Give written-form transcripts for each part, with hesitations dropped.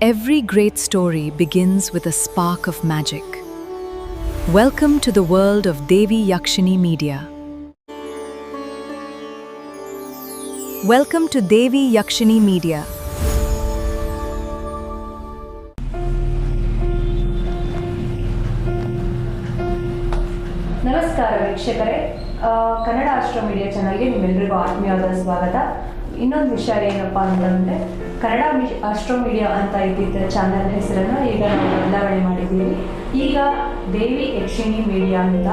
Every great story begins with a spark of magic. Welcome to the world of Devi Yakshini Media. Welcome to Devi Yakshini Media. ನಮಸ್ಕಾರ ವೀಕ್ಷಕರೇ, Kannada astro media ಚಾನಲ್ಗೆ ನಿಮ್ಮೆಲ್ಲರಿಗೂ ಆತ್ಮೀಯವಾದ ಸ್ವಾಗತ. ಇನ್ನೊಂದು ವಿಷಯ ಏನಪ್ಪ ಅಂತಂದರೆ, ಕನ್ನಡ ಆಸ್ಟ್ರೋ ಮೀಡಿಯಾ ಅಂತ ಇದ್ದಿದ್ದ ಚಾನಲ್ ಹೆಸರನ್ನು ಈಗ ನಾವು ಬದಲಾವಣೆ ಮಾಡಿದ್ದೀವಿ. ಈಗ ದೇವಿ ಯಕ್ಷಿಣಿ ಮೀಡಿಯಾ ಅಂತ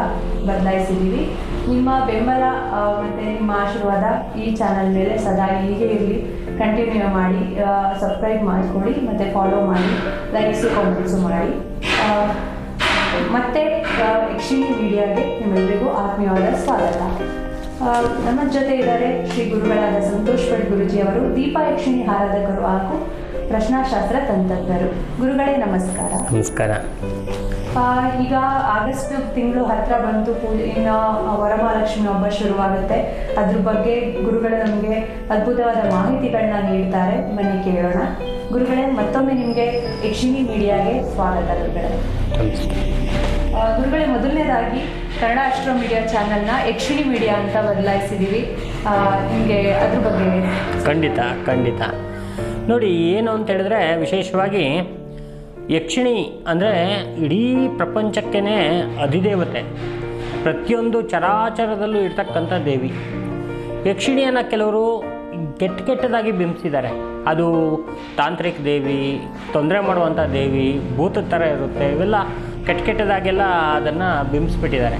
ಬದಲಾಯಿಸಿದ್ದೀವಿ. ನಿಮ್ಮ ಬೆಂಬಲ ಮತ್ತು ನಿಮ್ಮ ಆಶೀರ್ವಾದ ಈ ಚಾನಲ್ ಮೇಲೆ ಸದಾ ಹೀಗೆ ಇರಲಿ. ಕಂಟಿನ್ಯೂ ಮಾಡಿ, ಸಬ್ಸ್ಕ್ರೈಬ್ ಮಾಡಿಕೊಳ್ಳಿ ಮತ್ತು ಫಾಲೋ ಮಾಡಿ, ಲೈಕ್ಸು ಕಾಮೆಂಟ್ಸು ಮಾಡಿ. ಮತ್ತು ಯಕ್ಷಿಣಿ ಮೀಡಿಯಾಗೆ ನಿಮ್ಮೆಲ್ಲರಿಗೂ ಆತ್ಮೀಯವಾದ ಸ್ವಾಗತ. ನಮ್ಮ ಜೊತೆ ಇದ್ದಾರೆ ಶ್ರೀ ಗುರುಗಳಾದ ಸಂತೋಷ್ ಭಟ್ ಗುರುಜಿಯವರು, ದೀಪ ಯಕ್ಷಿಣಿ ಆರಾಧಕರು ಹಾಗೂ ಪ್ರಶ್ನಾಶಾಸ್ತ್ರ ತಂತ್ರಜ್ಞರು. ಗುರುಗಳೇ ನಮಸ್ಕಾರ. ನಮಸ್ಕಾರ. ಈಗ ಆಗಸ್ಟ್ ತಿಂಗಳು ಹತ್ತಿರ ಬಂತು, ಇನ್ನು ವರಮಹಾಲಕ್ಷ್ಮಿ ಹಬ್ಬ ಶುರುವಾಗುತ್ತೆ. ಅದ್ರ ಬಗ್ಗೆ ಗುರುಗಳು ನಮಗೆ ಅದ್ಭುತವಾದ ಮಾಹಿತಿಗಳನ್ನ ನೀಡ್ತಾರೆ. ಬನ್ನಿ ಕೇಳೋಣ. ಗುರುಗಳೇ, ಮತ್ತೊಮ್ಮೆ ನಿಮಗೆ ಯಕ್ಷಿಣಿ ಮೀಡಿಯಾಗೆ ಸ್ವಾಗತ. ಗುರುಗಳೇ, ಮೊದಲನೇದಾಗಿ ಕನ್ನಡ ಆಸ್ಟ್ರೋ ಮೀಡಿಯಾ ಚಾನಲ್ನ ಯಕ್ಷಿಣಿ ಮೀಡಿಯಾ ಅಂತ ಬದಲಾಯಿಸಿದ್ದೀವಿ. ನಿಮಗೆ ಅದ್ರ ಬಗ್ಗೆ? ಖಂಡಿತ ನೋಡಿ, ಏನು ಅಂತ ಹೇಳಿದ್ರೆ, ವಿಶೇಷವಾಗಿ ಯಕ್ಷಿಣಿ ಅಂದರೆ ಇಡೀ ಪ್ರಪಂಚಕ್ಕೇ ಅಧಿದೇವತೆ, ಪ್ರತಿಯೊಂದು ಚರಾಚರದಲ್ಲೂ ಇರ್ತಕ್ಕಂಥ ದೇವಿ. ಯಕ್ಷಿಣಿಯನ್ನು ಕೆಲವರು ಕೆಟ್ಟದಾಗಿ ಬಿಂಬಿಸಿದ್ದಾರೆ. ಅದು ತಾಂತ್ರಿಕ ದೇವಿ, ತೊಂದರೆ ಮಾಡುವಂಥ ದೇವಿ, ಭೂತದ ಥರ ಇರುತ್ತೆ, ಇವೆಲ್ಲ ಕೆಟ್ಟದಾಗೆಲ್ಲ ಅದನ್ನು ಬಿಂಬಿಸ್ಬಿಟ್ಟಿದ್ದಾರೆ.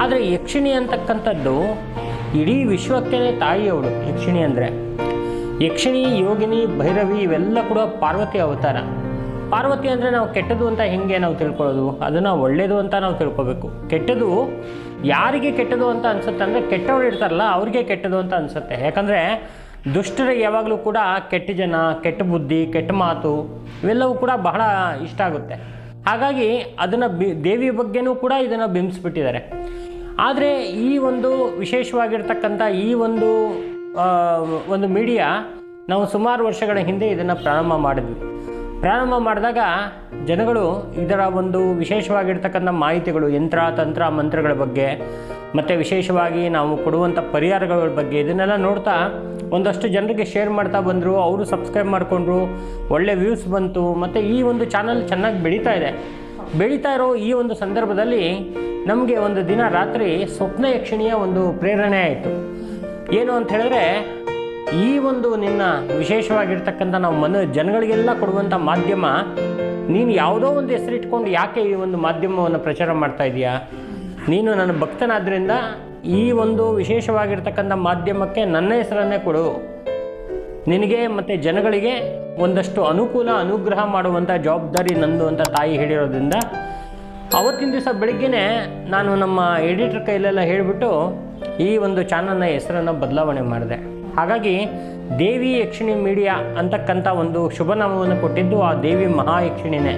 ಆದರೆ ಯಕ್ಷಿಣಿ ಅಂತಕ್ಕಂಥದ್ದು ಇಡೀ ವಿಶ್ವಕ್ಕೇ ತಾಯಿಯವಳು. ಯಕ್ಷಿಣಿ ಅಂದರೆ ಯಕ್ಷಿಣಿ, ಯೋಗಿನಿ, ಭೈರವಿ ಇವೆಲ್ಲ ಕೂಡ ಪಾರ್ವತಿ ಅವತಾರ. ಪಾರ್ವತಿ ಅಂದರೆ ನಾವು ಕೆಟ್ಟದು ಅಂತ ಹೆಂಗೆ ನಾವು ತಿಳ್ಕೊಳ್ಳೋದು? ಅದನ್ನು ಒಳ್ಳೆಯದು ಅಂತ ನಾವು ತಿಳ್ಕೊಬೇಕು. ಕೆಟ್ಟದು ಯಾರಿಗೆ ಕೆಟ್ಟದು ಅಂತ ಅನಿಸುತ್ತೆ ಅಂದರೆ, ಕೆಟ್ಟವ್ರು ಇರ್ತಾರಲ್ಲ ಅವ್ರಿಗೆ ಕೆಟ್ಟದು ಅಂತ ಅನಿಸುತ್ತೆ. ಯಾಕಂದರೆ ದುಷ್ಟರಿಗೆ ಯಾವಾಗಲೂ ಕೂಡ ಕೆಟ್ಟ ಜನ, ಕೆಟ್ಟ ಬುದ್ಧಿ, ಕೆಟ್ಟ ಮಾತು ಇವೆಲ್ಲವೂ ಕೂಡ ಬಹಳ ಇಷ್ಟ ಆಗುತ್ತೆ. ಹಾಗಾಗಿ ಅದನ್ನು ದೇವಿ ಬಗ್ಗೆನೂ ಕೂಡ ಇದನ್ನು ಬಿಂಬಿಸ್ಬಿಟ್ಟಿದ್ದಾರೆ. ಆದರೆ ಈ ಒಂದು ವಿಶೇಷವಾಗಿರ್ತಕ್ಕಂಥ ಈ ಒಂದು ಮೀಡಿಯಾ ನಾವು ಸುಮಾರು ವರ್ಷಗಳ ಹಿಂದೆ ಇದನ್ನು ಪ್ರಾರಂಭ ಮಾಡಿದಾಗ ಜನಗಳು ಇದರ ಒಂದು ವಿಶೇಷವಾಗಿರ್ತಕ್ಕಂಥ ಮಾಹಿತಿಗಳು, ಯಂತ್ರ, ತಂತ್ರ, ಮಂತ್ರಗಳ ಬಗ್ಗೆ, ಮತ್ತು ವಿಶೇಷವಾಗಿ ನಾವು ಕೊಡುವಂಥ ಪರಿಹಾರಗಳ ಬಗ್ಗೆ ಇದನ್ನೆಲ್ಲ ನೋಡ್ತಾ ಒಂದಷ್ಟು ಜನರಿಗೆ ಶೇರ್ ಮಾಡ್ತಾ ಬಂದರು. ಅವರು ಸಬ್ಸ್ಕ್ರೈಬ್ ಮಾಡಿಕೊಂಡ್ರು, ಒಳ್ಳೆ ವ್ಯೂಸ್ ಬಂತು. ಮತ್ತು ಈ ಒಂದು ಚಾನಲ್ ಚೆನ್ನಾಗಿ ಬೆಳೀತಾ ಇರೋ ಈ ಒಂದು ಸಂದರ್ಭದಲ್ಲಿ ನಮಗೆ ಒಂದು ದಿನ ರಾತ್ರಿ ಸ್ವಪ್ನ ಯಕ್ಷಿಣಿಯ ಒಂದು ಪ್ರೇರಣೆ ಆಯಿತು. ಏನು ಅಂತ ಹೇಳಿದ್ರೆ, ಈ ಒಂದು ನಿನ್ನ ವಿಶೇಷವಾಗಿರ್ತಕ್ಕಂಥ ನಾವು ಜನಗಳಿಗೆಲ್ಲ ಕೊಡುವಂಥ ಮಾಧ್ಯಮ, ನೀನು ಯಾವುದೋ ಒಂದು ಹೆಸರಿಟ್ಕೊಂಡು ಯಾಕೆ ಈ ಒಂದು ಮಾಧ್ಯಮವನ್ನು ಪ್ರಚಾರ ಮಾಡ್ತಾ ಇದೆಯಾ? ನೀನು ನನ್ನ ಭಕ್ತನಾದ್ದರಿಂದ ಈ ಒಂದು ವಿಶೇಷವಾಗಿರ್ತಕ್ಕಂಥ ಮಾಧ್ಯಮಕ್ಕೆ ನನ್ನ ಹೆಸರನ್ನೇ ಕೊಡು. ನಿನಗೆ ಮತ್ತು ಜನಗಳಿಗೆ ಒಂದಷ್ಟು ಅನುಗ್ರಹ ಮಾಡುವಂಥ ಜವಾಬ್ದಾರಿ ನಂದು ಅಂತ ತಾಯಿ ಹೇಳಿರೋದ್ರಿಂದ ಅವತ್ತಿನ ದಿವಸ ಬೆಳಗ್ಗೆನೇ ನಾನು ನಮ್ಮ ಎಡಿಟರ್ ಕೈಲೆಲ್ಲ ಹೇಳಿಬಿಟ್ಟು ಈ ಒಂದು ಚಾನಲ್ನ ಹೆಸರನ್ನು ಬದಲಾವಣೆ ಮಾಡಿದೆ. ಹಾಗಾಗಿ ದೇವಿ ಯಕ್ಷಿಣಿ ಮೀಡಿಯಾ ಅಂತಕ್ಕಂಥ ಒಂದು ಶುಭನಾಮವನ್ನು ಕೊಟ್ಟಿದ್ದು ಆ ದೇವಿ ಮಹಾಯಕ್ಷಿಣಿನೇ.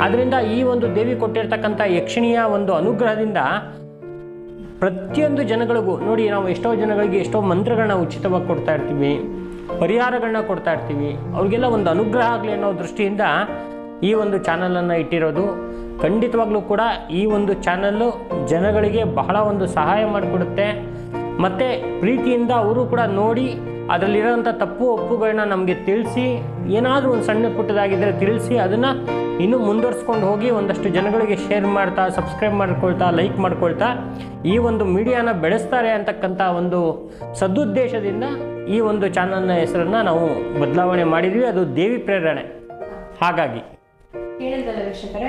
ಆದ್ದರಿಂದ ಈ ಒಂದು ದೇವಿ ಕೊಟ್ಟಿರ್ತಕ್ಕಂಥ ಯಕ್ಷಿಣಿಯ ಒಂದು ಅನುಗ್ರಹದಿಂದ ಪ್ರತಿಯೊಂದು ಜನಗಳಿಗೂ ನೋಡಿ, ನಾವು ಎಷ್ಟೋ ಜನಗಳಿಗೆ ಎಷ್ಟೋ ಮಂತ್ರಗಳನ್ನ ಉಚಿತವಾಗಿ ಕೊಡ್ತಾ ಇರ್ತೀವಿ, ಪರಿಹಾರಗಳನ್ನ ಕೊಡ್ತಾ ಇರ್ತೀವಿ. ಅವ್ರಿಗೆಲ್ಲ ಒಂದು ಅನುಗ್ರಹ ಆಗಲಿ ಅನ್ನೋ ದೃಷ್ಟಿಯಿಂದ ಈ ಒಂದು ಚಾನಲನ್ನು ಇಟ್ಟಿರೋದು. ಖಂಡಿತವಾಗ್ಲೂ ಕೂಡ ಈ ಒಂದು ಚಾನಲ್ಲು ಜನಗಳಿಗೆ ಬಹಳ ಒಂದು ಸಹಾಯ ಮಾಡಿಕೊಡುತ್ತೆ. ಮತ್ತು ಪ್ರೀತಿಯಿಂದ ಅವರು ಕೂಡ ನೋಡಿ ಅದರಲ್ಲಿರೋಂಥ ತಪ್ಪು ಒಪ್ಪುಗಳನ್ನ ನಮಗೆ ತಿಳಿಸಿ, ಏನಾದರೂ ಒಂದು ಸಣ್ಣ ಪುಟ್ಟದಾಗಿದ್ದರೆ ತಿಳಿಸಿ, ಅದನ್ನು ಇನ್ನೂ ಮುಂದುವರ್ಸ್ಕೊಂಡು ಹೋಗಿ ಒಂದಷ್ಟು ಜನಗಳಿಗೆ ಶೇರ್ ಮಾಡ್ತಾ, ಸಬ್ಸ್ಕ್ರೈಬ್ ಮಾಡ್ಕೊಳ್ತಾ, ಲೈಕ್ ಮಾಡ್ಕೊಳ್ತಾ ಈ ಒಂದು ಮೀಡಿಯಾನ ಬೆಳೆಸ್ತಾರೆ ಅಂತಕ್ಕಂಥ ಒಂದು ಸದುದ್ದೇಶದಿಂದ ಈ ಒಂದು ಚಾನಲ್ನ ಹೆಸರನ್ನು ನಾವು ಬದಲಾವಣೆ ಮಾಡಿದ್ವಿ. ಅದು ದೇವಿ ಪ್ರೇರಣೆ. ಹಾಗಾಗಿ ಕೇಳಿದಲ್ಲ ವೀಕ್ಷಕರೇ,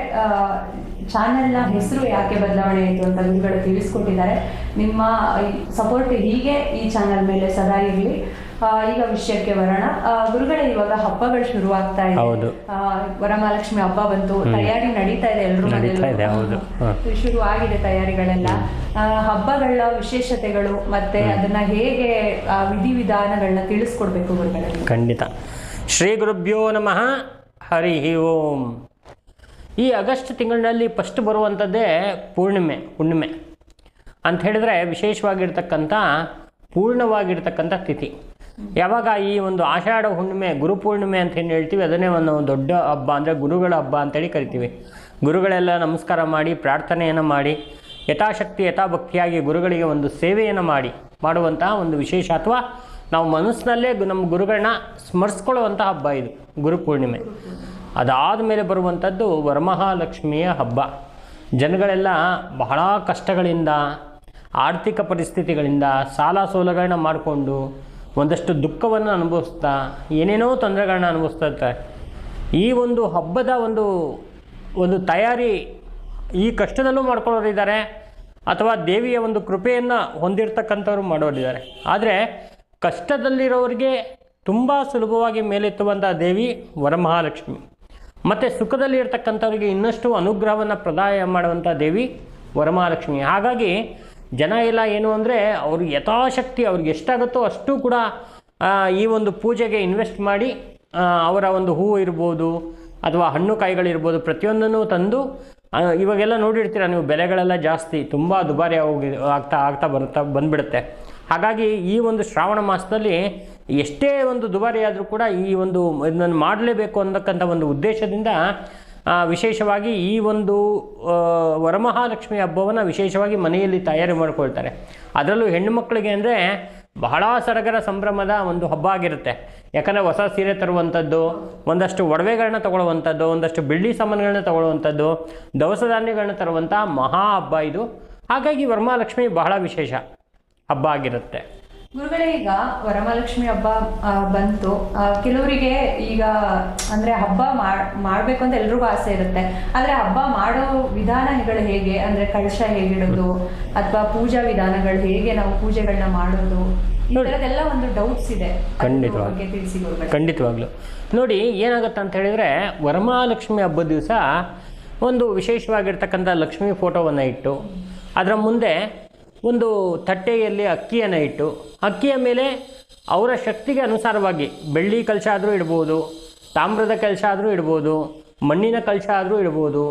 ಚಾನೆಲ್ನ ಹೆಸರು ಯಾಕೆ ಬದಲಾವಣೆ ಆಯಿತು ಅಂತ ಗುರುಗಳು ತಿಳಿಸ್ಕೊಟ್ಟಿದ್ದಾರೆ. ನಿಮ್ಮ ಸಪೋರ್ಟ್ ಹೀಗೆ ಈ ಚಾನೆಲ್ ಮೇಲೆ ಸದಾ ಇರಲಿ. ಈಗ ವಿಷಯಕ್ಕೆ ಬರೋಣ. ಗುರುಗಳೇ, ಇವಾಗ ಹಬ್ಬಗಳು ಶುರುವಾಗ್ತಾ ಇದೆ. ವರಮಹಾಲಕ್ಷ್ಮಿ ಹಬ್ಬ ಬಂತು, ತಯಾರಿ ನಡೀತಾ ಇದೆ, ಎಲ್ಲರೂ ಶುರು ಆಗಿದೆ ತಯಾರಿಗಳೆಲ್ಲ. ಹಬ್ಬಗಳ ವಿಶೇಷತೆಗಳು ಮತ್ತೆ ಅದನ್ನ ಹೇಗೆ ವಿಧಿವಿಧಾನಗಳನ್ನ ತಿಳಿಸ್ಕೊಡ್ಬೇಕು ಗುರುಗಳೇ? ಖಂಡಿತ. ಶ್ರೀ ಗುರುಭ್ಯೋ ನಮಃ. ಹರಿ ಓಂ. ಈ ಆಗಸ್ಟ್ ತಿಂಗಳಿನಲ್ಲಿ ಫಸ್ಟ್ ಬರುವಂಥದ್ದೇ ಹುಣ್ಣಿಮೆ ಅಂತ ಹೇಳಿದ್ರೆ ವಿಶೇಷವಾಗಿರ್ತಕ್ಕಂಥ ಪೂರ್ಣವಾಗಿರ್ತಕ್ಕಂಥ ತಿಥಿ. ಯಾವಾಗ ಈ ಒಂದು ಆಷಾಢ ಹುಣ್ಣಿಮೆ ಗುರುಪೂರ್ಣಿಮೆ ಅಂತ ಏನು ಹೇಳ್ತೀವಿ, ಅದನ್ನೇ ಒಂದು ದೊಡ್ಡ ಹಬ್ಬ, ಅಂದರೆ ಗುರುಗಳ ಹಬ್ಬ ಅಂತೇಳಿ ಕರಿತೀವಿ. ಗುರುಗಳೆಲ್ಲ ನಮಸ್ಕಾರ ಮಾಡಿ ಪ್ರಾರ್ಥನೆಯನ್ನು ಮಾಡಿ ಯಥಾಶಕ್ತಿ ಯಥಾಭಕ್ತಿಯಾಗಿ ಗುರುಗಳಿಗೆ ಒಂದು ಸೇವೆಯನ್ನು ಮಾಡುವಂತಹ ಒಂದು ವಿಶೇಷ, ಅಥವಾ ನಾವು ಮನಸ್ಸಿನಲ್ಲೇ ನಮ್ಮ ಗುರುಗಳನ್ನ ಸ್ಮರಿಸ್ಕೊಳ್ಳುವಂಥ ಹಬ್ಬ ಇದು ಗುರುಪೂರ್ಣಿಮೆ. ಅದಾದ ಮೇಲೆ ಬರುವಂಥದ್ದು ವರಮಹಾಲಕ್ಷ್ಮಿಯ ಹಬ್ಬ. ಜನಗಳೆಲ್ಲ ಬಹಳ ಕಷ್ಟಗಳಿಂದ, ಆರ್ಥಿಕ ಪರಿಸ್ಥಿತಿಗಳಿಂದ, ಸಾಲ ಸೋಲಗಳನ್ನ ಮಾಡಿಕೊಂಡು ಒಂದಷ್ಟು ದುಃಖವನ್ನು ಅನುಭವಿಸ್ತಾ ಏನೇನೋ ತೊಂದರೆಗಳನ್ನ ಅನುಭವಿಸ್ತಾ ಇರ್ತಾರೆ. ಈ ಒಂದು ಹಬ್ಬದ ಒಂದು ತಯಾರಿ ಈ ಕಷ್ಟದಲ್ಲೂ ಮಾಡ್ಕೊಳ್ಳೋರಿದ್ದಾರೆ, ಅಥವಾ ದೇವಿಯ ಒಂದು ಕೃಪೆಯನ್ನು ಹೊಂದಿರತಕ್ಕಂಥವ್ರು ಮಾಡೋರಿದ್ದಾರೆ. ಆದರೆ ಕಷ್ಟದಲ್ಲಿರೋರಿಗೆ ತುಂಬ ಸುಲಭವಾಗಿ ಮೇಲೆತ್ತುವಂಥ ದೇವಿ ವರಮಹಾಲಕ್ಷ್ಮಿ, ಮತ್ತು ಸುಖದಲ್ಲಿ ಇರ್ತಕ್ಕಂಥವ್ರಿಗೆ ಇನ್ನಷ್ಟು ಅನುಗ್ರಹವನ್ನು ಪ್ರದಾಯ ಮಾಡುವಂಥ ದೇವಿ ವರಮಹಾಲಕ್ಷ್ಮಿ. ಹಾಗಾಗಿ ಜನ ಎಲ್ಲ ಏನು ಅಂದರೆ ಅವರು ಯಥಾಶಕ್ತಿ ಅವ್ರಿಗೆ ಎಷ್ಟಾಗುತ್ತೋ ಅಷ್ಟು ಕೂಡ ಈ ಒಂದು ಪೂಜೆಗೆ ಇನ್ವೆಸ್ಟ್ ಮಾಡಿ ಅವರ ಒಂದು ಹೂವು ಇರ್ಬೋದು ಅಥವಾ ಹಣ್ಣು ಕಾಯಿಗಳಿರ್ಬೋದು ಪ್ರತಿಯೊಂದನ್ನು ತಂದು, ಇವಾಗೆಲ್ಲ ನೋಡಿರ್ತೀರ ನೀವು, ಬೆಲೆಗಳೆಲ್ಲ ಜಾಸ್ತಿ, ತುಂಬ ದುಬಾರಿ ಆಗ್ತಾ ಬಂದುಬಿಡುತ್ತೆ. ಹಾಗಾಗಿ ಈ ಒಂದು ಶ್ರಾವಣ ಮಾಸದಲ್ಲಿ ಎಷ್ಟೇ ಒಂದು ದುಬಾರಿ ಆದರೂ ಕೂಡ ಈ ಒಂದು ಇದನ್ನು ಮಾಡಲೇಬೇಕು ಅನ್ನತಕ್ಕಂಥ ಒಂದು ಉದ್ದೇಶದಿಂದ ವಿಶೇಷವಾಗಿ ಈ ಒಂದು ವರಮಹಾಲಕ್ಷ್ಮಿ ಹಬ್ಬವನ್ನು ವಿಶೇಷವಾಗಿ ಮನೆಯಲ್ಲಿ ತಯಾರಿ ಮಾಡ್ಕೊಳ್ತಾರೆ. ಅದರಲ್ಲೂ ಹೆಣ್ಣು ಮಕ್ಕಳಿಗೆ ಅಂದರೆ ಬಹಳ ಸಡಗರ ಸಂಭ್ರಮದ ಒಂದು ಹಬ್ಬ ಆಗಿರುತ್ತೆ. ಯಾಕಂದರೆ ಹೊಸ ಸೀರೆ ತರುವಂಥದ್ದು, ಒಂದಷ್ಟು ಒಡವೆಗಳನ್ನ ತಗೊಳ್ಳುವಂಥದ್ದು, ಒಂದಷ್ಟು ಬೆಳ್ಳಿ ಸಾಮಾನುಗಳನ್ನ ತಗೊಳ್ಳುವಂಥದ್ದು, ದವಸ ಧಾನ್ಯಗಳನ್ನ ತರುವಂಥ ಮಹಾ ಹಬ್ಬ ಇದು. ಹಾಗಾಗಿ ವರಮಹಾಲಕ್ಷ್ಮಿ ಬಹಳ ವಿಶೇಷ ಹಬ್ಬ ಆಗಿರುತ್ತೆ. ಗುರುಗಳೇ, ಈಗ ವರಮಹಾಲಕ್ಷ್ಮಿ ಹಬ್ಬ ಬಂತು, ಕೆಲವರಿಗೆ ಈಗ ಅಂದ್ರೆ ಹಬ್ಬ ಮಾಡ್ಬೇಕು ಅಂತ ಎಲ್ರಿಗೂ ಆಸೆ ಇರುತ್ತೆ. ಆದ್ರೆ ಹಬ್ಬ ಮಾಡೋ ವಿಧಾನಗಳು ಹೇಗೆ, ಅಂದ್ರೆ ಕಳಶ ಹೇಗಿಡೋದು ಅಥವಾ ಪೂಜಾ ವಿಧಾನಗಳು ಹೇಗೆ, ನಾವು ಪೂಜೆಗಳನ್ನ ಮಾಡೋದು, ಈ ಥರದ್ದೆಲ್ಲ ಒಂದು ಡೌಟ್ಸ್ ಇದೆ. ಖಂಡಿತವಾಗ್ಲು ನೋಡಿ, ಏನಾಗುತ್ತೆ ಅಂತ ಹೇಳಿದ್ರೆ, ವರಮಹಾಲಕ್ಷ್ಮಿ ಹಬ್ಬದ ದಿವಸ ಒಂದು ವಿಶೇಷವಾಗಿರ್ತಕ್ಕಂಥ ಲಕ್ಷ್ಮಿ ಫೋಟೋವನ್ನು ಇಟ್ಟು ಅದರ ಮುಂದೆ ಒಂದು ತಟ್ಟೆಯಲ್ಲಿ ಅಕ್ಕಿಯನ್ನು ಇಟ್ಟು, ಅಕ್ಕಿಯ ಮೇಲೆ ಅವರ ಶಕ್ತಿಗೆ ಅನುಸಾರವಾಗಿ ಬೆಳ್ಳಿ ಕಲಶ ಆದರೂ ಇಡ್ಬೋದು, ತಾಮ್ರದ ಕಲಶ ಆದರೂ ಇಡ್ಬೋದು, ಮಣ್ಣಿನ ಕಲಶ ಆದರೂ ಇಡ್ಬೋದು,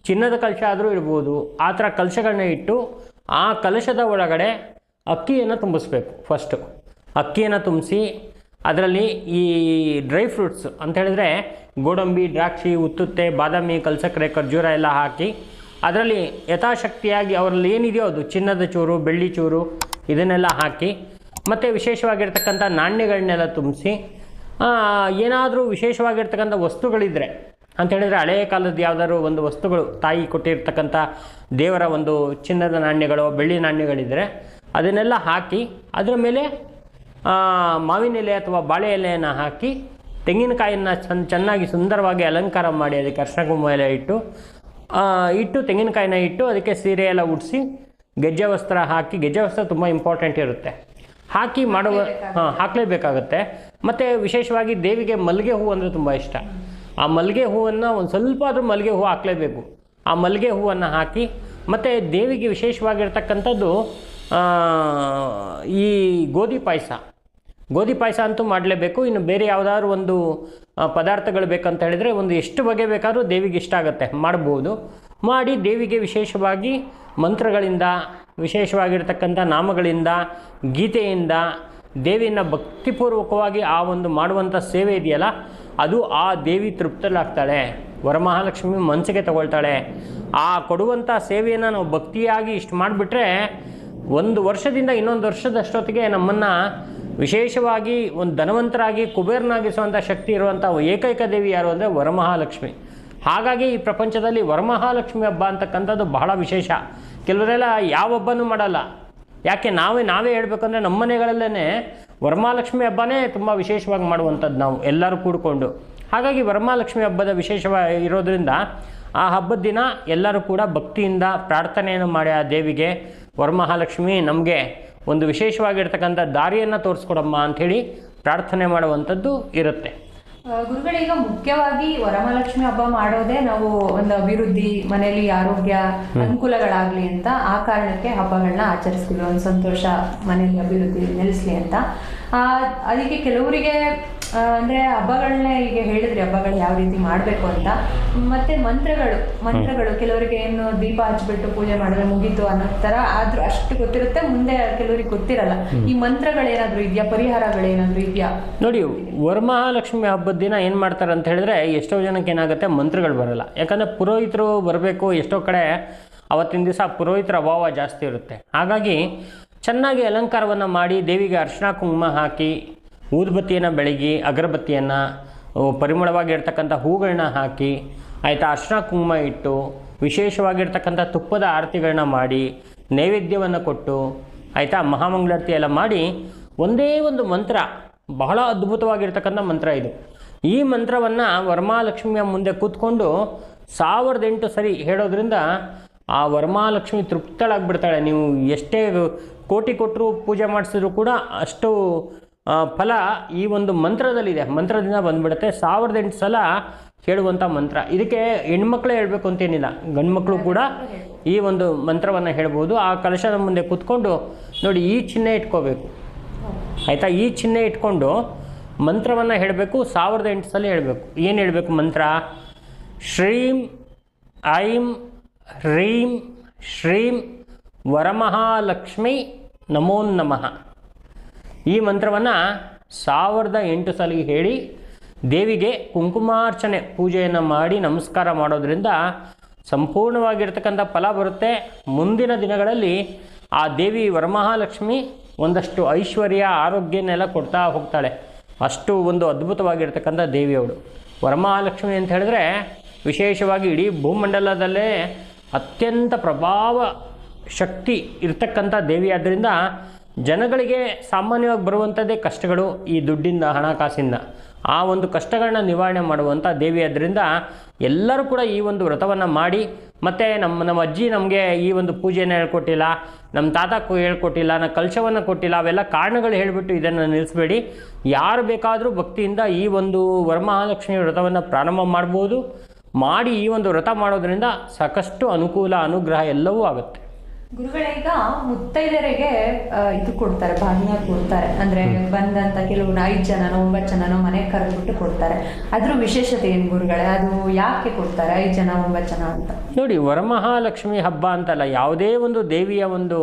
ಚಿನ್ನದ ಕಲಶ ಆದರೂ ಇಡ್ಬೋದು. ಆ ಥರ ಕಲಶಗಳನ್ನ ಇಟ್ಟು ಆ ಕಲಶದ ಒಳಗಡೆ ಅಕ್ಕಿಯನ್ನು ತುಂಬಿಸ್ಬೇಕು. ಫಸ್ಟು ಅಕ್ಕಿಯನ್ನು ತುಂಬಿಸಿ ಅದರಲ್ಲಿ ಈ ಡ್ರೈ ಫ್ರೂಟ್ಸ್ ಅಂತ ಹೇಳಿದ್ರೆ ಗೋಡಂಬಿ, ದ್ರಾಕ್ಷಿ, ಉತ್ತುತ್ತೆ, ಬಾದಾಮಿ, ಕಲ್ಸಕ್ಕರೆ, ಖರ್ಜೂರ ಎಲ್ಲ ಹಾಕಿ ಅದರಲ್ಲಿ ಯಥಾಶಕ್ತಿಯಾಗಿ ಅವರಲ್ಲಿ ಏನಿದೆಯೋ ಅದು ಚಿನ್ನದ ಚೂರು, ಬೆಳ್ಳಿ ಚೂರು ಇದನ್ನೆಲ್ಲ ಹಾಕಿ, ಮತ್ತು ವಿಶೇಷವಾಗಿರ್ತಕ್ಕಂಥ ನಾಣ್ಯಗಳನ್ನೆಲ್ಲ ತುಂಬಿಸಿ, ಏನಾದರೂ ವಿಶೇಷವಾಗಿರ್ತಕ್ಕಂಥ ವಸ್ತುಗಳಿದ್ದರೆ ಅಂತ ಹೇಳಿದರೆ ಹಳೆಯ ಕಾಲದ ಯಾವುದಾದ್ರು ಒಂದು ವಸ್ತುಗಳು, ತಾಯಿ ಕೊಟ್ಟಿರ್ತಕ್ಕಂಥ ದೇವರ ಒಂದು ಚಿನ್ನದ ನಾಣ್ಯಗಳು, ಬೆಳ್ಳಿ ನಾಣ್ಯಗಳಿದ್ದರೆ ಅದನ್ನೆಲ್ಲ ಹಾಕಿ ಅದರ ಮೇಲೆ ಮಾವಿನ ಎಲೆ ಅಥವಾ ಬಾಳೆ ಎಲೆಯನ್ನು ಹಾಕಿ ತೆಂಗಿನಕಾಯಿಯನ್ನು ಚೆನ್ನಾಗಿ ಸುಂದರವಾಗಿ ಅಲಂಕಾರ ಮಾಡಿ ಅದಕ್ಕೆ ಅರ್ಶಿನ ಕುಂಕುಮ ಎಲ್ಲ ಇಟ್ಟು ತೆಂಗಿನಕಾಯಿನ ಇಟ್ಟು ಅದಕ್ಕೆ ಸೀರೆ ಎಲ್ಲ ಉಡಿಸಿ ಗೆಜ್ಜೆ ವಸ್ತ್ರ ಹಾಕಿ, ಗೆಜ್ಜೆ ವಸ್ತ್ರ ತುಂಬ ಇಂಪಾರ್ಟೆಂಟ್ ಇರುತ್ತೆ, ಹಾಕಿ ಹಾಕಲೇಬೇಕಾಗತ್ತೆ. ಮತ್ತು ವಿಶೇಷವಾಗಿ ದೇವಿಗೆ ಮಲ್ಲಿಗೆ ಹೂವು ಅಂದರೆ ತುಂಬ ಇಷ್ಟ. ಆ ಮಲ್ಲಿಗೆ ಹೂವನ್ನು ಒಂದು ಸ್ವಲ್ಪ ಆದರೂ ಮಲ್ಲಿಗೆ ಹೂವು ಹಾಕಲೇಬೇಕು. ಆ ಮಲ್ಲಿಗೆ ಹೂವನ್ನು ಹಾಕಿ, ಮತ್ತು ದೇವಿಗೆ ವಿಶೇಷವಾಗಿರ್ತಕ್ಕಂಥದ್ದು ಈ ಗೋಧಿ ಪಾಯಸ ಅಂತೂ ಮಾಡಲೇಬೇಕು. ಇನ್ನು ಬೇರೆ ಯಾವುದಾದ್ರು ಒಂದು ಪದಾರ್ಥಗಳು ಬೇಕಂತ ಹೇಳಿದರೆ ಒಂದು ಎಷ್ಟು ಬಗೆ ಬೇಕಾದರೂ ದೇವಿಗೆ ಇಷ್ಟ ಆಗುತ್ತೆ ಮಾಡ್ಬೋದು. ಮಾಡಿ ದೇವಿಗೆ ವಿಶೇಷವಾಗಿ ಮಂತ್ರಗಳಿಂದ, ವಿಶೇಷವಾಗಿರ್ತಕ್ಕಂಥ ನಾಮಗಳಿಂದ, ಗೀತೆಯಿಂದ ದೇವಿಯನ್ನು ಭಕ್ತಿಪೂರ್ವಕವಾಗಿ ಆ ಒಂದು ಮಾಡುವಂಥ ಸೇವೆ ಇದೆಯಲ್ಲ, ಅದು ಆ ದೇವಿ ತೃಪ್ತಲಾಗ್ತಾಳೆ, ವರಮಹಾಲಕ್ಷ್ಮಿ ಮನಸ್ಸಿಗೆ ತಗೊಳ್ತಾಳೆ. ಆ ಕೊಡುವಂಥ ಸೇವೆಯನ್ನು ನಾವು ಭಕ್ತಿಯಾಗಿ ಇಷ್ಟು ಮಾಡಿಬಿಟ್ರೆ ಒಂದು ವರ್ಷದಿಂದ ಇನ್ನೊಂದು ವರ್ಷದಷ್ಟೊತ್ತಿಗೆ ನಮ್ಮನ್ನು ವಿಶೇಷವಾಗಿ ಒಂದು ಧನವಂತರಾಗಿ ಕುಬೇರನಾಗಿಸುವಂಥ ಶಕ್ತಿ ಇರುವಂಥ ಏಕೈಕ ದೇವಿ ಯಾರು ಅಂದರೆ ವರಮಹಾಲಕ್ಷ್ಮಿ. ಹಾಗಾಗಿ ಈ ಪ್ರಪಂಚದಲ್ಲಿ ವರಮಹಾಲಕ್ಷ್ಮಿ ಹಬ್ಬ ಅಂತಕ್ಕಂಥದ್ದು ಬಹಳ ವಿಶೇಷ. ಕೆಲವರೆಲ್ಲ ಯಾವ ಹಬ್ಬನೂ ಮಾಡಲ್ಲ. ಯಾಕೆ ನಾವೇ ಹೇಳಬೇಕಂದ್ರೆ ನಮ್ಮ ಮನೆಗಳಲ್ಲೇ ವರಮಹಾಲಕ್ಷ್ಮಿ ಹಬ್ಬನೇ ತುಂಬ ವಿಶೇಷವಾಗಿ ಮಾಡುವಂಥದ್ದು ನಾವು ಎಲ್ಲರೂ ಕೂಡಿಕೊಂಡು. ಹಾಗಾಗಿ ವರಮಹಾಲಕ್ಷ್ಮಿ ಹಬ್ಬದ ವಿಶೇಷವಾಗಿ ಇರೋದರಿಂದ ಆ ಹಬ್ಬದ ದಿನ ಎಲ್ಲರೂ ಕೂಡ ಭಕ್ತಿಯಿಂದ ಪ್ರಾರ್ಥನೆಯನ್ನು ಮಾಡಿ ಆ ದೇವಿಗೆ, ವರಮಹಾಲಕ್ಷ್ಮಿ ನಮಗೆ ಒಂದು ವಿಶೇಷವಾಗಿರ್ತಕ್ಕಂಥ ದಾರಿಯನ್ನು ತೋರಿಸ್ಕೊಡಮ್ಮ ಅಂಥೇಳಿ ಪ್ರಾರ್ಥನೆ ಮಾಡುವಂಥದ್ದು ಇರುತ್ತೆ. ಗುರುಗಳೀಗ ಮುಖ್ಯವಾಗಿ ವರಮಹಾಲಕ್ಷ್ಮಿ ಹಬ್ಬ ಮಾಡೋದೇ ನಾವು ಒಂದು ಅಭಿವೃದ್ಧಿ, ಮನೆಯಲ್ಲಿ ಆರೋಗ್ಯ ಅನುಕೂಲಗಳಾಗಲಿ ಅಂತ, ಆ ಕಾರಣಕ್ಕೆ ಹಬ್ಬಗಳನ್ನ ಆಚರಿಸ್ತೀವಿ. ಒಂದು ಸಂತೋಷ ಮನೆಯಲ್ಲಿ ಅಭಿವೃದ್ಧಿ ನೆಲೆಸಲಿ ಅಂತ. ಅದಕ್ಕೆ ಕೆಲವರಿಗೆ ಅಂದರೆ ಹಬ್ಬಗಳನ್ನೇ ಈಗ ಹೇಳಿದ್ರಿ, ಹಬ್ಬಗಳು ಯಾವ ರೀತಿ ಮಾಡಬೇಕು ಅಂತ. ಮತ್ತು ಮಂತ್ರಗಳು ಕೆಲವರಿಗೆ ಏನು ದೀಪ ಹಚ್ಬಿಟ್ಟು ಪೂಜೆ ಮಾಡಿದ್ರೆ ಮುಗೀತು ಅನ್ನೋ ಥರ ಆದರೂ ಅಷ್ಟು ಗೊತ್ತಿರುತ್ತೆ, ಮುಂದೆ ಕೆಲವರಿಗೆ ಗೊತ್ತಿರಲ್ಲ. ಈ ಮಂತ್ರಗಳೇನಾದರೂ ಇದೆಯಾ, ಪರಿಹಾರಗಳೇನಾದರೂ ಇದೆಯಾ? ನೋಡಿ, ವರಮಹಾಲಕ್ಷ್ಮಿ ಹಬ್ಬದ ದಿನ ಏನು ಮಾಡ್ತಾರೆ ಅಂತ ಹೇಳಿದ್ರೆ, ಎಷ್ಟೋ ಜನಕ್ಕೆ ಏನಾಗುತ್ತೆ, ಮಂತ್ರಗಳು ಬರಲ್ಲ. ಯಾಕಂದರೆ ಪುರೋಹಿತರು ಬರಬೇಕು, ಎಷ್ಟೋ ಕಡೆ ಅವತ್ತಿನ ದಿವಸ ಪುರೋಹಿತರ ಅಭಾವ ಜಾಸ್ತಿ ಇರುತ್ತೆ. ಹಾಗಾಗಿ ಚೆನ್ನಾಗಿ ಅಲಂಕಾರವನ್ನು ಮಾಡಿ ದೇವಿಗೆ ಅರ್ಶಿನ ಕುಂಕುಮ ಹಾಕಿ, ಊದುಬತ್ತಿಯನ್ನು ಬೆಳಗಿ, ಅಗರಬತ್ತಿಯನ್ನು, ಪರಿಮಳವಾಗಿರ್ತಕ್ಕಂಥ ಹೂಗಳನ್ನ ಹಾಕಿ, ಆಯಿತಾ, ಅರ್ಶಿನ ಕುಂಕುಮ ಇಟ್ಟು, ವಿಶೇಷವಾಗಿರ್ತಕ್ಕಂಥ ತುಪ್ಪದ ಆರತಿಗಳನ್ನ ಮಾಡಿ, ನೈವೇದ್ಯವನ್ನು ಕೊಟ್ಟು, ಆಯಿತಾ, ಮಹಾಮಂಗಳಾರತಿ ಎಲ್ಲ ಮಾಡಿ, ಒಂದೇ ಒಂದು ಮಂತ್ರ, ಬಹಳ ಅದ್ಭುತವಾಗಿರ್ತಕ್ಕಂಥ ಮಂತ್ರ ಇದು. ಈ ಮಂತ್ರವನ್ನು ವರಮಹಾಲಕ್ಷ್ಮಿಯ ಮುಂದೆ ಕೂತ್ಕೊಂಡು 1008 ಸರಿ ಹೇಳೋದ್ರಿಂದ ಆ ವರಮಹಾಲಕ್ಷ್ಮಿ ತೃಪ್ತಳಾಗಿಬಿಡ್ತಾಳೆ. ನೀವು ಎಷ್ಟೇ ಕೋಟಿ ಕೊಟ್ಟರು ಪೂಜೆ ಮಾಡಿಸಿದ್ರು ಕೂಡ ಅಷ್ಟು ಫಲ ಈ ಒಂದು ಮಂತ್ರದಲ್ಲಿದೆ. ಮಂತ್ರದಿಂದ ಬಂದುಬಿಡುತ್ತೆ. 1008 ಸಲ ಹೇಳುವಂಥ ಮಂತ್ರ. ಇದಕ್ಕೆ ಹೆಣ್ಮಕ್ಳೇ ಹೇಳಬೇಕು ಅಂತೇನಿಲ್ಲ, ಗಂಡು ಮಕ್ಕಳು ಕೂಡ ಈ ಒಂದು ಮಂತ್ರವನ್ನು ಹೇಳ್ಬೋದು. ಆ ಕಲಶದ ಮುಂದೆ ಕೂತ್ಕೊಂಡು ನೋಡಿ, ಈ ಚಿಹ್ನೆ ಇಟ್ಕೋಬೇಕು, ಆಯಿತಾ. ಈ ಚಿಹ್ನೆ ಇಟ್ಕೊಂಡು ಮಂತ್ರವನ್ನು ಹೇಳಬೇಕು. 1008 ಸಲ ಹೇಳಬೇಕು. ಏನು ಹೇಳಬೇಕು ಮಂತ್ರ? ಶ್ರೀಂ ಐಂ ಹ್ರೀಂ ಶ್ರೀಂ ವರಮಹಾಲಕ್ಷ್ಮಿ ನಮೋ ನಮಃ. ಈ ಮಂತ್ರವನ್ನು 1008 ಸಲ ಹೇಳಿ ದೇವಿಗೆ ಕುಂಕುಮಾರ್ಚನೆ ಪೂಜೆಯನ್ನು ಮಾಡಿ ನಮಸ್ಕಾರ ಮಾಡೋದ್ರಿಂದ ಸಂಪೂರ್ಣವಾಗಿರ್ತಕ್ಕಂಥ ಫಲ ಬರುತ್ತೆ. ಮುಂದಿನ ದಿನಗಳಲ್ಲಿ ಆ ದೇವಿ ವರಮಹಾಲಕ್ಷ್ಮಿ ಒಂದಷ್ಟು ಐಶ್ವರ್ಯ, ಆರೋಗ್ಯನೆಲ್ಲ ಕೊಡ್ತಾ ಹೋಗ್ತಾಳೆ. ಅಷ್ಟು ಒಂದು ಅದ್ಭುತವಾಗಿರ್ತಕ್ಕಂಥ ದೇವಿಯವಳು ವರಮಹಾಲಕ್ಷ್ಮಿ ಅಂತ ಹೇಳಿದ್ರೆ, ವಿಶೇಷವಾಗಿ ಇಡೀ ಭೂಮಂಡಲದಲ್ಲೇ ಅತ್ಯಂತ ಪ್ರಭಾವ ಶಕ್ತಿ ಇರ್ತಕ್ಕಂಥ ದೇವಿ. ಆದ್ದರಿಂದ ಜನಗಳಿಗೆ ಸಾಮಾನ್ಯವಾಗಿ ಬರುವಂಥದ್ದೇ ಕಷ್ಟಗಳು, ಈ ದುಡ್ಡಿಂದ, ಹಣಕಾಸಿಂದ. ಆ ಒಂದು ಕಷ್ಟಗಳನ್ನ ನಿವಾರಣೆ ಮಾಡುವಂಥ ದೇವಿ. ಆದ್ದರಿಂದ ಎಲ್ಲರೂ ಕೂಡ ಈ ಒಂದು ವ್ರತವನ್ನು ಮಾಡಿ, ಮತ್ತು ನಮ್ಮ ಅಜ್ಜಿ ನಮಗೆ ಈ ಒಂದು ಪೂಜೆಯನ್ನು ಹೇಳ್ಕೊಟ್ಟಿಲ್ಲ, ನಮ್ಮ ತಾತ ಹೇಳ್ಕೊಟ್ಟಿಲ್ಲ, ನಾನು ಕಲಶವನ್ನು ಕೊಟ್ಟಿಲ್ಲ, ಅವೆಲ್ಲ ಕಾರಣಗಳು ಹೇಳಿಬಿಟ್ಟು ಇದನ್ನು ನಿಲ್ಲಿಸಬೇಡಿ. ಯಾರು ಬೇಕಾದರೂ ಭಕ್ತಿಯಿಂದ ಈ ಒಂದು ವರಮಹಾಲಕ್ಷ್ಮಿ ವ್ರತವನ್ನು ಪ್ರಾರಂಭ ಮಾಡ್ಬೋದು. ಮಾಡಿ ಈ ಒಂದು ವ್ರತ ಮಾಡೋದ್ರಿಂದ ಸಾಕಷ್ಟು ಅನುಕೂಲ, ಅನುಗ್ರಹ ಎಲ್ಲವೂ ಆಗುತ್ತೆ. ಗುರುಗಳೇ, ಈಗ ಮುತ್ತೈದೆಯರಿಗೆ ಇದು ಕೊಡ್ತಾರೆ, ಭಾಗ್ಯ ಕೊಡ್ತಾರೆ. ಅಂದರೆ ಬಂದಂಥ ಕೆಲವು 5 ಜನನೋ 9 ಜನನೋ ಮನೆಗೆ ಕರೆದ್ಬಿಟ್ಟು ಕೊಡ್ತಾರೆ. ಅದ್ರ ವಿಶೇಷತೆ ಏನು ಗುರುಗಳೇ? ಅದು ಯಾಕೆ ಕೊಡ್ತಾರೆ 5 ಜನ 9 ಜನ ಅಂತ? ನೋಡಿ, ವರಮಹಾಲಕ್ಷ್ಮಿ ಹಬ್ಬ ಅಂತಲ್ಲ, ಯಾವುದೇ ಒಂದು ದೇವಿಯ ಒಂದು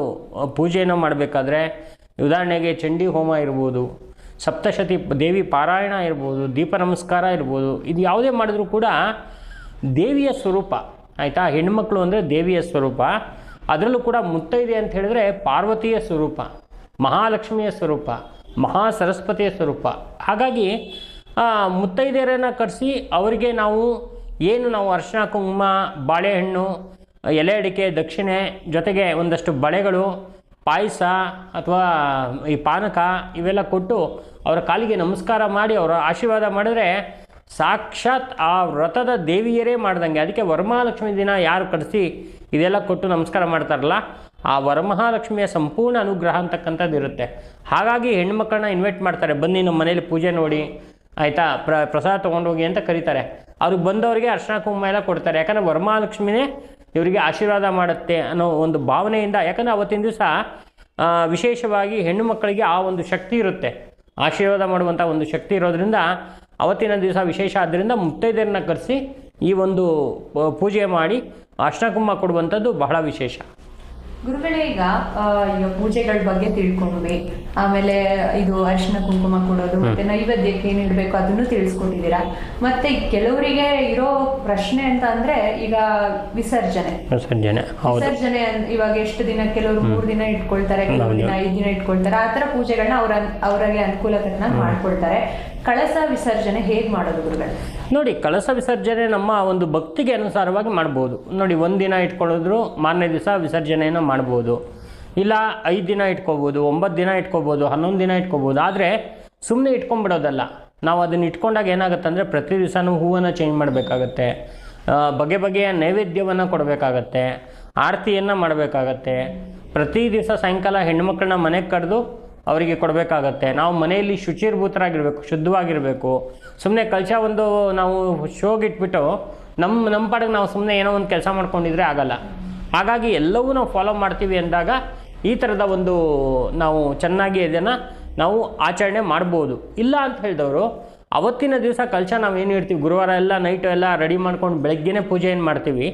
ಪೂಜೆಯನ್ನು ಮಾಡಬೇಕಾದ್ರೆ, ಉದಾಹರಣೆಗೆ ಚಂಡಿ ಹೋಮ ಇರ್ಬೋದು, ಸಪ್ತಶತಿ ದೇವಿ ಪಾರಾಯಣ ಇರ್ಬೋದು, ದೀಪ ನಮಸ್ಕಾರ ಇರ್ಬೋದು, ಇದು ಯಾವುದೇ ಮಾಡಿದ್ರೂ ಕೂಡ ದೇವಿಯ ಸ್ವರೂಪ, ಆಯಿತಾ. ಹೆಣ್ಮಕ್ಳು ಅಂದರೆ ದೇವಿಯ ಸ್ವರೂಪ. ಅದರಲ್ಲೂ ಕೂಡ ಮುತ್ತೈದೆ ಅಂತ ಹೇಳಿದ್ರೆ ಪಾರ್ವತಿಯ ಸ್ವರೂಪ, ಮಹಾಲಕ್ಷ್ಮಿಯ ಸ್ವರೂಪ, ಮಹಾ ಸರಸ್ವತಿಯ ಸ್ವರೂಪ. ಹಾಗಾಗಿ ಮುತ್ತೈದೆಯರನ್ನು ಕರೆಸಿ ಅವರಿಗೆ ನಾವು ಅರಿಶಿನ ಕುಂಕುಮ, ಬಾಳೆಹಣ್ಣು, ಎಲೆ ಅಡಿಕೆ, ದಕ್ಷಿಣೆ, ಜೊತೆಗೆ ಒಂದಷ್ಟು ಬಳೆಗಳು, ಪಾಯಸ ಅಥವಾ ಈ ಪಾನಕ ಇವೆಲ್ಲ ಕೊಟ್ಟು ಅವರ ಕಾಲಿಗೆ ನಮಸ್ಕಾರ ಮಾಡಿ ಅವರ ಆಶೀರ್ವಾದ ಮಾಡಿದ್ರೆ ಸಾಕ್ಷಾತ್ ಆ ವ್ರತದ ದೇವಿಯರೇ ಮಾಡ್ದಂಗೆ. ಅದಕ್ಕೆ ವರಮಹಾಲಕ್ಷ್ಮಿ ದಿನ ಯಾರು ಕರೆಸಿ ಇದೆಲ್ಲ ಕೊಟ್ಟು ನಮಸ್ಕಾರ ಮಾಡ್ತಾರಲ್ಲ, ಆ ವರಮಹಾಲಕ್ಷ್ಮಿಯ ಸಂಪೂರ್ಣ ಅನುಗ್ರಹ ಅಂತಕ್ಕಂಥದ್ದು ಇರುತ್ತೆ. ಹಾಗಾಗಿ ಹೆಣ್ಮಕ್ಳನ್ನ ಇನ್ವೈಟ್ ಮಾಡ್ತಾರೆ, ಬನ್ನಿ ನಮ್ಮ ಮನೇಲಿ ಪೂಜೆ ನೋಡಿ, ಆಯಿತಾ, ಪ್ರಸಾದ ತೊಗೊಂಡೋಗಿ ಅಂತ ಕರೀತಾರೆ. ಅವ್ರಿಗೆ ಬಂದವರಿಗೆ ಅರ್ಶಿನ ಕುಂಕುಮ ಎಲ್ಲ ಕೊಡ್ತಾರೆ. ಯಾಕಂದರೆ ವರಮಹಾಲಕ್ಷ್ಮಿನೇ ಇವರಿಗೆ ಆಶೀರ್ವಾದ ಮಾಡುತ್ತೆ ಅನ್ನೋ ಒಂದು ಭಾವನೆಯಿಂದ. ಯಾಕಂದರೆ ಅವತ್ತಿನ ದಿವಸ ವಿಶೇಷವಾಗಿ ಹೆಣ್ಣು ಮಕ್ಕಳಿಗೆ ಆ ಒಂದು ಶಕ್ತಿ ಇರುತ್ತೆ, ಆಶೀರ್ವಾದ ಮಾಡುವಂಥ ಒಂದು ಶಕ್ತಿ ಇರೋದ್ರಿಂದ ಅವತ್ತಿನ ದಿವಸ ವಿಶೇಷ. ಆದ್ದರಿಂದ ಮುತ್ತೈದೆಯರನ್ನ ಕರೆಸಿ ಈ ಒಂದು ಪೂಜೆ ಮಾಡಿ ಅರ್ಶಿನ ಕುಂಕುಮ ಕೊಡುವಂಥದ್ದು ಬಹಳ ವಿಶೇಷ. ಗುರುಗಳೇ, ಈಗ ಪೂಜೆಗಳ ಬಗ್ಗೆ ತಿಳ್ಕೊಂಡ್ವಿ, ಆಮೇಲೆ ಇದು ಅರಿಶಿನ ಕುಂಕುಮ ಕೊಡೋದು, ಮತ್ತೆ ನೈವೇದ್ಯಕ್ಕೆ ಏನು ಇಡಬೇಕು ಅದನ್ನು ತಿಳಿಸ್ಕೊಟ್ಟಿದ್ದೀರಾ. ಮತ್ತೆ ಕೆಲವರಿಗೆ ಇರೋ ಪ್ರಶ್ನೆ ಅಂತ ಅಂದ್ರೆ, ಈಗ ವಿಸರ್ಜನೆ ಇವಾಗ ಎಷ್ಟು ದಿನ, ಕೆಲವರು 3 ದಿನ ಇಟ್ಕೊಳ್ತಾರೆ, ಕೆಲವರು ದಿನ 5 ದಿನ ಇಟ್ಕೊಳ್ತಾರೆ. ಆ ಥರ ಪೂಜೆಗಳನ್ನ ಅವರಿಗೆ ಅನುಕೂಲ ತಕ್ಕನಾಗಿ ಮಾಡ್ಕೊಳ್ತಾರೆ. ಕಳಸ ವಿಸರ್ಜನೆ ಹೇಗೆ ಮಾಡೋದು ಗುರುಗಳೇ? ನೋಡಿ, ಕಳಸ ವಿಸರ್ಜನೆ ನಮ್ಮ ಒಂದು ಭಕ್ತಿಗೆ ಅನುಸಾರವಾಗಿ ಮಾಡ್ಬೋದು. ನೋಡಿ, 1 ದಿನ ಇಟ್ಕೊಳ್ಳೋದ್ರು ಮಾರನೇ ದಿವಸ ವಿಸರ್ಜನೆಯನ್ನು ಮಾಡ್ಬೋದು, ಇಲ್ಲ 5 ದಿನ ಇಟ್ಕೋಬೋದು, 9 ದಿನ ಇಟ್ಕೋಬೋದು, 11 ದಿನ ಇಟ್ಕೋಬೋದು. ಆದರೆ ಸುಮ್ಮನೆ ಇಟ್ಕೊಂಡ್ಬಿಡೋದಲ್ಲ. ನಾವು ಅದನ್ನು ಇಟ್ಕೊಂಡಾಗ ಏನಾಗುತ್ತೆ ಅಂದರೆ, ಪ್ರತಿ ದಿವಸನೂ ಹೂವನ್ನು ಚೇಂಜ್ ಮಾಡಬೇಕಾಗತ್ತೆ, ಬಗೆ ಬಗೆಯ ನೈವೇದ್ಯವನ್ನು ಕೊಡಬೇಕಾಗತ್ತೆ, ಆರತಿಯನ್ನು ಮಾಡಬೇಕಾಗತ್ತೆ. ಪ್ರತಿ ದಿವಸ ಸಾಯಂಕಾಲ ಹೆಣ್ಮಕ್ಳನ್ನ ಮನೆಗೆ ಕರೆದು ಅವರಿಗೆ ಕೊಡಬೇಕಾಗತ್ತೆ. ನಾವು ಮನೆಯಲ್ಲಿ ಶುಚಿರ್ಭೂತರಾಗಿರಬೇಕು, ಶುದ್ಧವಾಗಿರಬೇಕು. ಸುಮ್ಮನೆ ಕಲಶ ಒಂದು ನಾವು ಶೋಗಿಟ್ಬಿಟ್ಟು ನಮ್ಮ ಪಾಡಿಗೆ ನಾವು ಸುಮ್ಮನೆ ಏನೋ ಒಂದು ಕೆಲಸ ಮಾಡ್ಕೊಂಡಿದ್ರೆ ಆಗಲ್ಲ. ಹಾಗಾಗಿ ಎಲ್ಲವೂ ನಾವು ಫಾಲೋ ಮಾಡ್ತೀವಿ ಅಂದಾಗ ಈ ಥರದ ಒಂದು ನಾವು ಚೆನ್ನಾಗಿ ಇದನ್ನು ನಾವು ಆಚರಣೆ ಮಾಡ್ಬೋದು. ಇಲ್ಲ ಅಂತ ಹೇಳಿದವರು ಅವತ್ತಿನ ದಿವಸ ಕಲಶ ನಾವೇನು ಇಡ್ತೀವಿ, ಗುರುವಾರ ಎಲ್ಲ ನೈಟು ಎಲ್ಲ ರೆಡಿ ಮಾಡ್ಕೊಂಡು ಬೆಳಗ್ಗೆನೇ ಪೂಜೆ ಏನು ಮಾಡ್ತೀವಿ,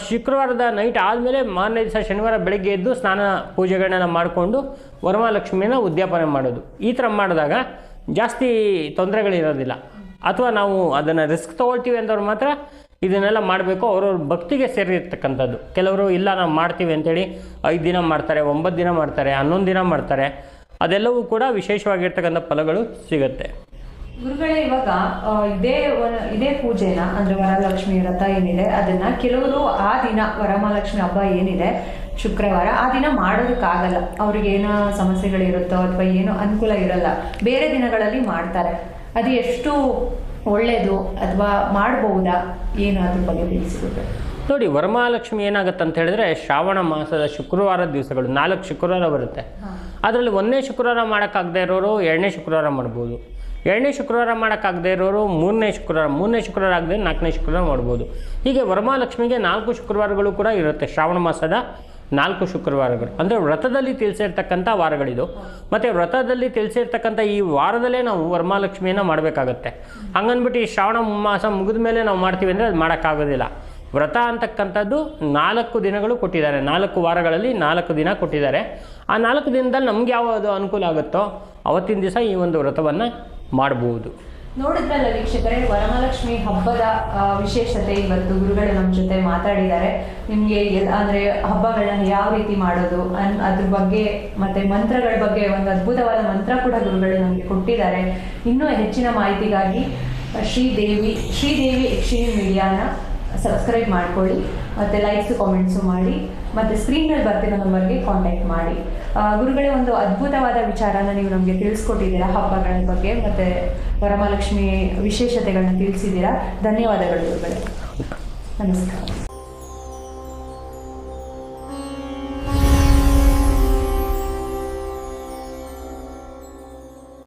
ಶುಕ್ರವಾರದ ನೈಟ್ ಆದಮೇಲೆ ಮಾರನೇ ದಿವಸ ಶನಿವಾರ ಬೆಳಗ್ಗೆ ಎದ್ದು ಸ್ನಾನ ಪೂಜೆಗಳನ್ನೆಲ್ಲ ಮಾಡಿಕೊಂಡು ವರಮಹಾಲಕ್ಷ್ಮಿನ ಉದ್ಯಾಪನೆ ಮಾಡೋದು. ಈ ಥರ ಮಾಡಿದಾಗ ಜಾಸ್ತಿ ತೊಂದರೆಗಳಿರೋದಿಲ್ಲ. ಅಥವಾ ನಾವು ಅದನ್ನು ರಿಸ್ಕ್ ತೊಗೊಳ್ತೀವಿ ಅಂದವ್ರು ಮಾತ್ರ ಇದನ್ನೆಲ್ಲ ಮಾಡಬೇಕು. ಅವ್ರವ್ರ ಭಕ್ತಿಗೆ ಸೇರಿರ್ತಕ್ಕಂಥದ್ದು. ಕೆಲವರು ಇಲ್ಲ ನಾವು ಮಾಡ್ತೀವಿ ಅಂತೇಳಿ 5 ದಿನ ಮಾಡ್ತಾರೆ, 9 ದಿನ ಮಾಡ್ತಾರೆ, 11 ದಿನ ಮಾಡ್ತಾರೆ. ಅದೆಲ್ಲವೂ ಕೂಡ ವಿಶೇಷವಾಗಿರ್ತಕ್ಕಂಥ ಫಲಗಳು ಸಿಗುತ್ತೆ. ಗುರುಗಳೇ, ಇವಾಗ ಇದೇ ಪೂಜೆನ ಅಂದರೆ ವರಲಕ್ಷ್ಮಿ ವ್ರತ ಏನಿದೆ ಅದನ್ನು ಕೆಲವರು ಆ ದಿನ ವರಮಹಾಲಕ್ಷ್ಮಿ ಹಬ್ಬ ಏನಿದೆ ಶುಕ್ರವಾರ ಆ ದಿನ ಮಾಡೋದಕ್ಕಾಗಲ್ಲ, ಅವ್ರಿಗೆ ಏನೋ ಸಮಸ್ಯೆಗಳಿರುತ್ತೋ ಅಥವಾ ಏನೋ ಅನುಕೂಲ ಇರಲ್ಲ, ಬೇರೆ ದಿನಗಳಲ್ಲಿ ಮಾಡ್ತಾರೆ. ಅದು ಎಷ್ಟು ಒಳ್ಳೆಯದು ಅಥವಾ ಮಾಡ್ಬೋದಾ, ಏನು ಅದ್ರ ಬಗ್ಗೆ ತಿಳಿಸಿರುತ್ತೆ? ನೋಡಿ, ವರಮಹಾಲಕ್ಷ್ಮಿ ಏನಾಗುತ್ತೆ ಅಂತ ಹೇಳಿದ್ರೆ ಶ್ರಾವಣ ಮಾಸದ ಶುಕ್ರವಾರದ ದಿವಸಗಳು 4 ಶುಕ್ರವಾರ ಬರುತ್ತೆ. ಅದರಲ್ಲಿ 1ನೇ ಶುಕ್ರವಾರ ಮಾಡೋಕ್ಕಾಗದೇ ಇರೋರು 2ನೇ ಶುಕ್ರವಾರ ಮಾಡ್ಬೋದು. 2ನೇ ಶುಕ್ರವಾರ ಮಾಡೋಕ್ಕಾಗದೇ ಇರೋರು 3ನೇ ಶುಕ್ರವಾರ ಆಗದೆ 4ನೇ ಶುಕ್ರವಾರ ಮಾಡ್ಬೋದು. ಹೀಗೆ ವರಮಹಾಲಕ್ಷ್ಮಿಗೆ 4 ಶುಕ್ರವಾರಗಳು ಕೂಡ ಇರುತ್ತೆ. ಶ್ರಾವಣ ಮಾಸದ 4 ಶುಕ್ರವಾರಗಳು ಅಂದರೆ ವ್ರತದಲ್ಲಿ ತಿಳಿಸಿರ್ತಕ್ಕಂಥ ವಾರಗಳಿದು. ಮತ್ತು ವ್ರತದಲ್ಲಿ ತಿಳಿಸಿರ್ತಕ್ಕಂಥ ಈ ವಾರದಲ್ಲೇ ನಾವು ವರಮಹಾಲಕ್ಷ್ಮಿಯನ್ನು ಮಾಡಬೇಕಾಗತ್ತೆ. ಹಂಗನ್ಬಿಟ್ಟು ಈ ಶ್ರಾವಣ ಮಾಸ ಮುಗಿದ ಮೇಲೆ ನಾವು ಮಾಡ್ತೀವಿ ಅಂದರೆ ಅದು ಮಾಡೋಕ್ಕಾಗೋದಿಲ್ಲ. ವ್ರತ ಅಂತಕ್ಕಂಥದ್ದು 4 ದಿನಗಳು ಕೊಟ್ಟಿದ್ದಾರೆ. 4 ವಾರಗಳಲ್ಲಿ 4 ದಿನ ಕೊಟ್ಟಿದ್ದಾರೆ. ಆ 4 ದಿನದಲ್ಲಿ ನಮ್ಗೆ ಯಾವುದು ಅನುಕೂಲ ಆಗುತ್ತೋ ಅವತ್ತಿನ ದಿವಸ ಈ ಒಂದು ವ್ರತವನ್ನು ಮಾಡ್ಬೋದು. ನೋಡಿದ್ರಲ್ಲ ವೀಕ್ಷಕರೇ, ವರಮಹಾಲಕ್ಷ್ಮಿ ಹಬ್ಬದ ವಿಶೇಷತೆ ಇವತ್ತು ಗುರುಗಳು ನಮ್ಮ ಜೊತೆ ಮಾತಾಡಿದ್ದಾರೆ. ನಿಮಗೆ ಅಂದರೆ ಹಬ್ಬಗಳನ್ನ ಯಾವ ರೀತಿ ಮಾಡೋದು ಅದ್ರ ಬಗ್ಗೆ ಮತ್ತು ಮಂತ್ರಗಳ ಬಗ್ಗೆ ಒಂದು ಅದ್ಭುತವಾದ ಮಂತ್ರ ಕೂಡ ಗುರುಗಳು ನಮಗೆ ಕೊಟ್ಟಿದ್ದಾರೆ. ಇನ್ನೂ ಹೆಚ್ಚಿನ ಮಾಹಿತಿಗಾಗಿ ಶ್ರೀದೇವಿ ಯಕ್ಷಿಣಿ ಮೀಡಿಯಾನ ಸಬ್ಸ್ಕ್ರೈಬ್ ಮಾಡ್ಕೊಳ್ಳಿ, ಮತ್ತು ಲೈಕ್ಸು ಕಾಮೆಂಟ್ಸು ಮಾಡಿ, ಮತ್ತು ಸ್ಕ್ರೀನಲ್ಲಿ ಬರ್ತಿರೋ ನಂಬರ್ಗೆ ಕಾಂಟ್ಯಾಕ್ಟ್ ಮಾಡಿ. ಗುರುಗಳೇ, ಒಂದು ಅದ್ಭುತವಾದ ವಿಚಾರನ ನೀವು ನಮಗೆ ತಿಳಿಸ್ಕೊಟ್ಟಿದ್ದೀರಾ ಹಬ್ಬಗಳ ಬಗ್ಗೆ, ಮತ್ತು ವರಮಹಾಲಕ್ಷ್ಮಿ ವಿಶೇಷತೆಗಳನ್ನ ತಿಳಿಸಿದ್ದೀರಾ. ಧನ್ಯವಾದಗಳು ಗುರುಗಳೇ. ನಮಸ್ಕಾರ.